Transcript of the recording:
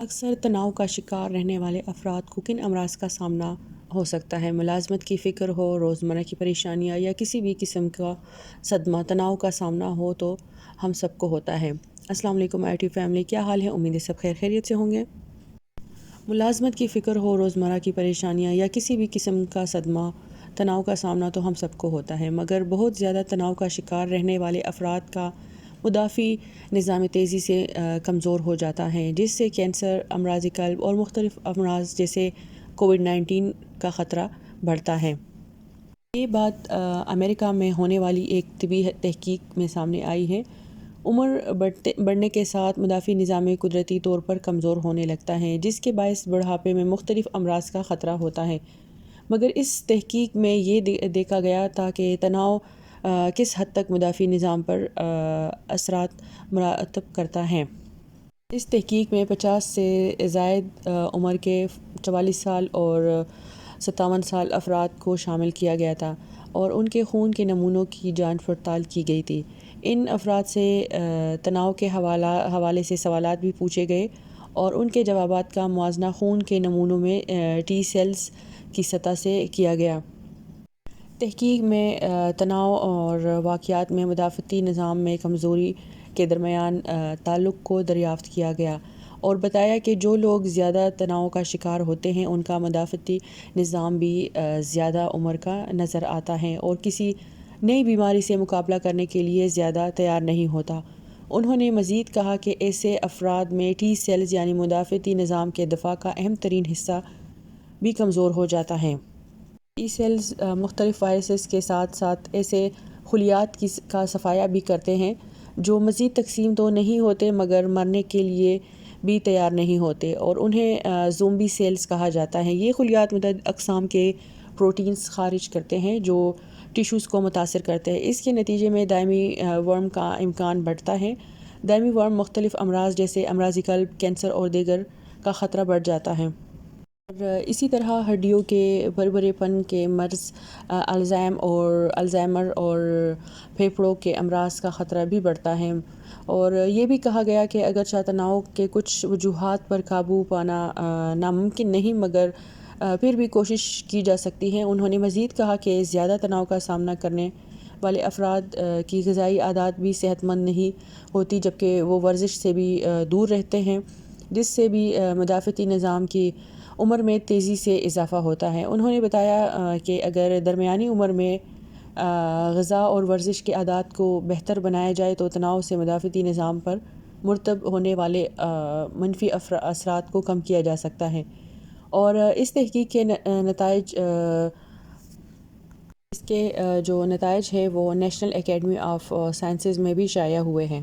اکثر تناؤ کا شکار رہنے والے افراد کو کن امراض کا سامنا ہو سکتا ہے؟ ملازمت کی فکر ہو، روزمرہ کی پریشانیاں یا کسی بھی قسم کا صدمہ تناؤ کا سامنا ہو تو ہم سب کو ہوتا ہے۔ السلام علیکم آئی ٹی فیملی، کیا حال ہے؟ امید ہے سب خیر خیریت سے ہوں گے۔ ملازمت کی فکر ہو، روزمرہ کی پریشانیاں یا کسی بھی قسم کا صدمہ تناؤ کا سامنا تو ہم سب کو ہوتا ہے، مگر بہت زیادہ تناؤ کا شکار رہنے والے افراد کا مدافعی نظام تیزی سے کمزور ہو جاتا ہے، جس سے کینسر، امراض قلب اور مختلف امراض جیسے کووڈ-19 کا خطرہ بڑھتا ہے۔ یہ بات امریکہ میں ہونے والی ایک طبی تحقیق میں سامنے آئی ہے۔ عمر بڑھنے کے ساتھ مدافعی نظام قدرتی طور پر کمزور ہونے لگتا ہے، جس کے باعث بڑھاپے میں مختلف امراض کا خطرہ ہوتا ہے۔ مگر اس تحقیق میں یہ دیکھا گیا تھا کہ تناؤ کس حد تک مدافعی نظام پر اثرات مرتب کرتا ہے۔ اس تحقیق میں 50 سے زائد عمر کے 44 سال اور 57 سال افراد کو شامل کیا گیا تھا اور ان کے خون کے نمونوں کی جانچ پڑتال کی گئی تھی۔ ان افراد سے تناؤ کے حوالے سے سوالات بھی پوچھے گئے اور ان کے جوابات کا موازنہ خون کے نمونوں میں ٹی سیلز کی سطح سے کیا گیا۔ تحقیق میں تناؤ اور واقعات میں مدافعتی نظام میں کمزوری کے درمیان تعلق کو دریافت کیا گیا اور بتایا کہ جو لوگ زیادہ تناؤ کا شکار ہوتے ہیں ان کا مدافعتی نظام بھی زیادہ عمر کا نظر آتا ہے اور کسی نئی بیماری سے مقابلہ کرنے کے لیے زیادہ تیار نہیں ہوتا۔ انہوں نے مزید کہا کہ ایسے افراد میں ٹی سیلز یعنی مدافعتی نظام کے دفاع کا اہم ترین حصہ بھی کمزور ہو جاتا ہے۔ ٹی سیلز مختلف وائرسز کے ساتھ ساتھ ایسے خلیات کا صفایا بھی کرتے ہیں جو مزید تقسیم تو نہیں ہوتے مگر مرنے کے لیے بھی تیار نہیں ہوتے اور انہیں زومبی سیلز کہا جاتا ہے۔ یہ خلیات متعدد اقسام کے پروٹینز خارج کرتے ہیں جو ٹیشوز کو متاثر کرتے ہیں۔ اس کے نتیجے میں دائمی ورم کا امکان بڑھتا ہے۔ دائمی ورم مختلف امراض جیسے امراض قلب، کینسر اور دیگر کا خطرہ بڑھ جاتا ہے۔ اور اسی طرح ہڈیوں کے بھربھرے پن کے مرض، الزائمر اور پھیپھڑوں کے امراض کا خطرہ بھی بڑھتا ہے۔ اور یہ بھی کہا گیا کہ اگرچہ تناؤ کے کچھ وجوہات پر قابو پانا ناممکن نہیں مگر پھر بھی کوشش کی جا سکتی ہے۔ انہوں نے مزید کہا کہ زیادہ تناؤ کا سامنا کرنے والے افراد کی غذائی عادات بھی صحت مند نہیں ہوتی جبکہ وہ ورزش سے بھی دور رہتے ہیں، جس سے بھی مدافعتی نظام کی عمر میں تیزی سے اضافہ ہوتا ہے۔ انہوں نے بتایا کہ اگر درمیانی عمر میں غذا اور ورزش کے عادات کو بہتر بنایا جائے تو تناؤ سے مدافعتی نظام پر مرتب ہونے والے منفی اثرات کو کم کیا جا سکتا ہے۔ اور اس تحقیق کے جو نتائج ہے وہ نیشنل اکیڈمی آف سائنسز میں بھی شائع ہوئے ہیں۔